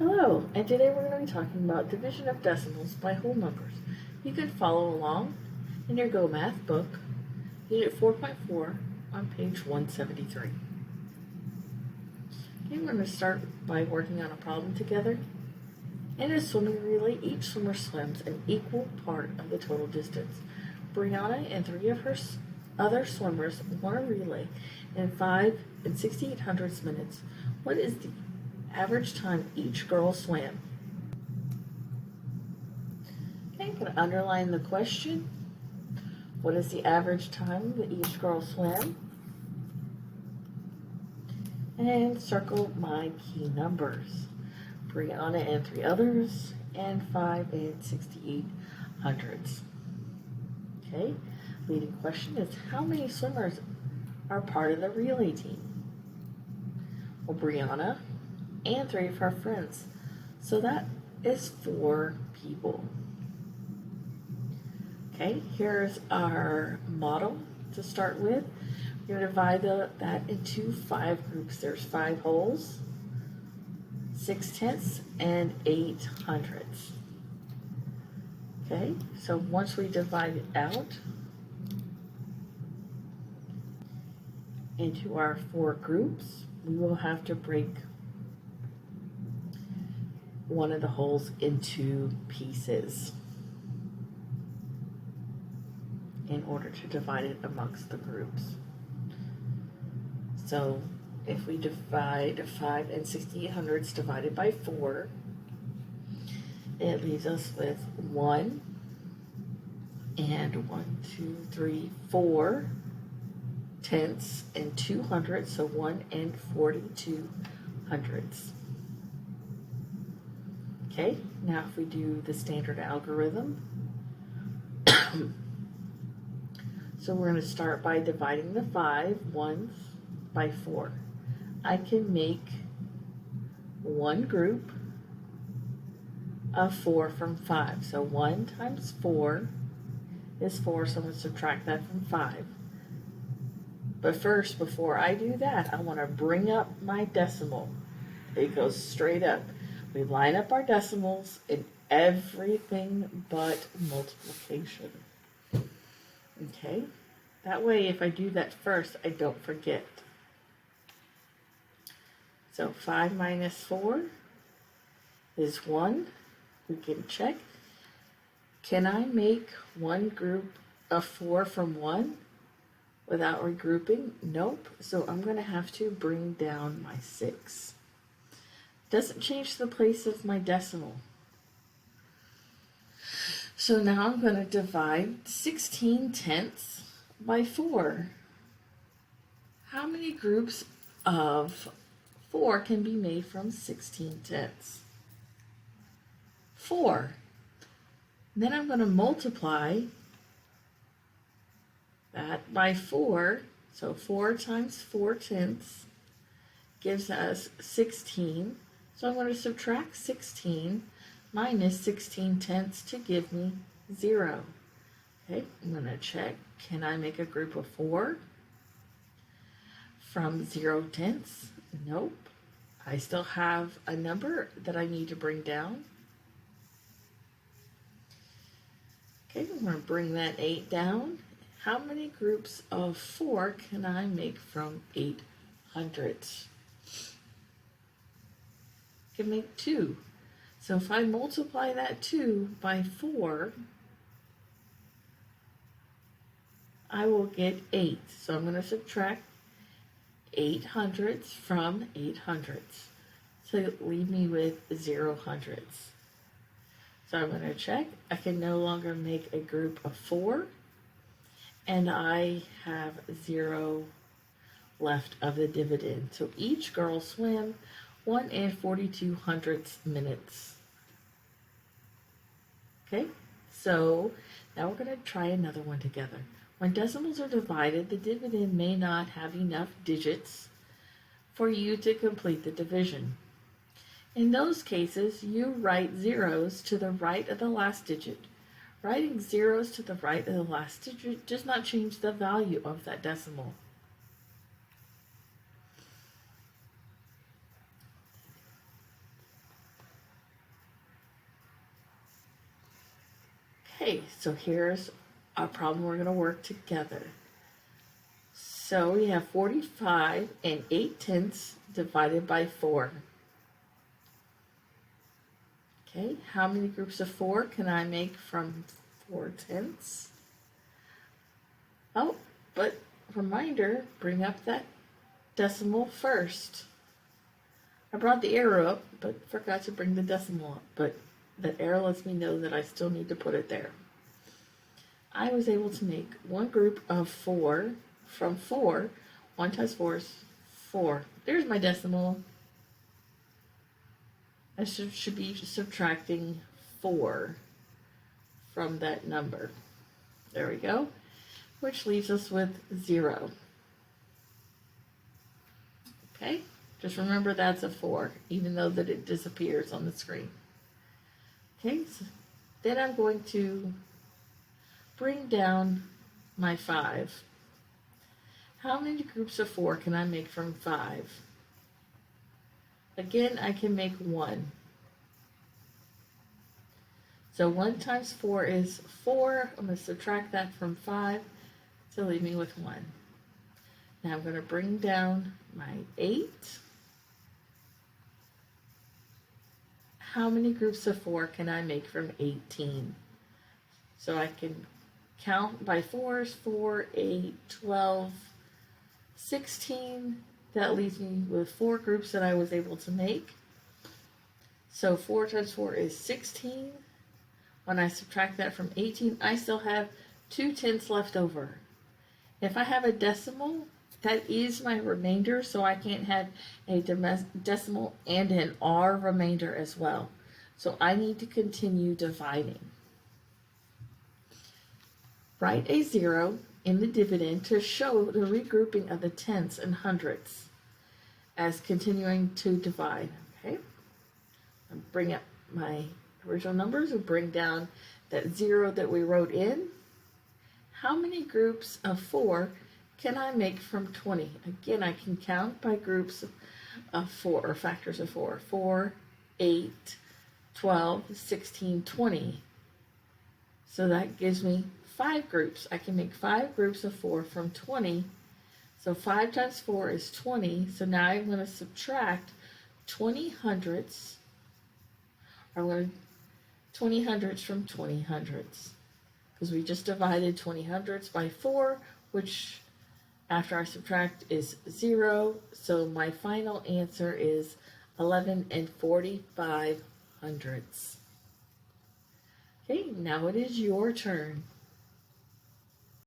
Hello, and today we're going to be talking about division of decimals by whole numbers. You can follow along in your Go Math book, Unit 4.4 on page 173. Okay, we're going to start by working on a problem together. In a swimming relay, each swimmer swims an equal part of the total distance. Brianna and three of her other swimmers won a relay in 5 and 6800 minutes. What is the average time each girl swam? Okay, I'm going to underline the question. What is the average time that each girl swam? And circle my key numbers. Brianna and three others, and 5 and 6800. Okay, leading question is how many swimmers are part of the relay team? Well, Brianna and three of her friends. So that is 4 people. Okay, here's our model to start with. We're going to divide that into 5 groups. There's 5 wholes, 6/10, and 8/100. Okay, so once we divide it out into our 4 groups, we will have to break one of the holes into pieces in order to divide it amongst the groups. So if we divide 5 and 6800 divided by 4, it leaves us with 1 and 1, 2, 3, 4 tenths and 2 hundredths, so 1 and 42 hundredths. Okay, now if we do the standard algorithm, so we're going to start by dividing the 5 ones by 4. I can make one group of 4 from 5. So 1 times 4 is 4, so I'm going to subtract that from 5. But first, before I do that, I want to bring up my decimal. It goes straight up. We line up our decimals in everything but multiplication. Okay? That way, if I do that first, I don't forget. So 5 minus 4 is 1. We can check. Can I make one group of 4 from 1 without regrouping? Nope. So I'm going to have to bring down my 6. Doesn't change the place of my decimal. So now I'm going to divide 16/10 by 4. How many groups of 4 can be made from 16/10? 4. Then I'm going to multiply that by 4. So 4 times 4/10 gives us 16. So I'm going to subtract 16 minus 16/10 to give me 0. Okay, I'm going to check. Can I make a group of 4 from 0/10? Nope. I still have a number that I need to bring down. Okay, I'm going to bring that 8 down. How many groups of 4 can I make from 800? I can make 2. So if I multiply that 2 by 4, I will get 8. So I'm going to subtract 800ths from 800ths. So leave me with 0 hundredths. So I'm going to check. I can no longer make a group of 4. And I have 0 left of the dividend. So each girl swam 1 and 42 hundredths minutes. Okay, so now we're going to try another one together. When decimals are divided, the dividend may not have enough digits for you to complete the division. In those cases, you write zeros to the right of the last digit. Writing zeros to the right of the last digit does not change the value of that decimal. Okay, so here's our problem we're going to work together. So we have 45 and 8/10 divided by 4. Okay, how many groups of 4 can I make from 4/10? Oh, but reminder, bring up that decimal first. I brought the arrow up, but forgot to bring the decimal up. But the arrow lets me know that I still need to put it there. I was able to make one group of 4 from 4. 1 times 4 is 4. There's my decimal. I should be subtracting 4 from that number. There we go. Which leaves us with 0. Okay? Just remember that's a 4, even though that it disappears on the screen. Okay, so then I'm going to bring down my 5. How many groups of 4 can I make from 5? Again, I can make 1. So 1 times 4 is 4. I'm going to subtract that from 5 to leave me with 1. Now I'm going to bring down my 8. How many groups of 4 can I make from 18? So I can count by 4s, 4, 8, 12, 16. That leaves me with 4 groups that I was able to make. So 4 times 4 is 16. When I subtract that from 18, I still have 2/10 left over. If I have a decimal, that is my remainder, so I can't have a decimal and an R remainder as well. So I need to continue dividing. Write a 0 in the dividend to show the regrouping of the tenths and hundredths as continuing to divide. Okay, I'll bring up my original numbers and bring down that 0 that we wrote in. How many groups of 4 can I make from 20? Again, I can count by groups of 4 or factors of 4. 4, 8, 12, 16, 20. So that gives me 5 groups. I can make 5 groups of 4 from 20. So 5 times 4 is 20. So now I'm going to subtract 20 hundredths. I'm going to 20 hundredths from 20 hundredths. Because we just divided 20 hundredths by 4, which after I subtract is 0. So my final answer is 11 45 hundredths. Okay, now it is your turn.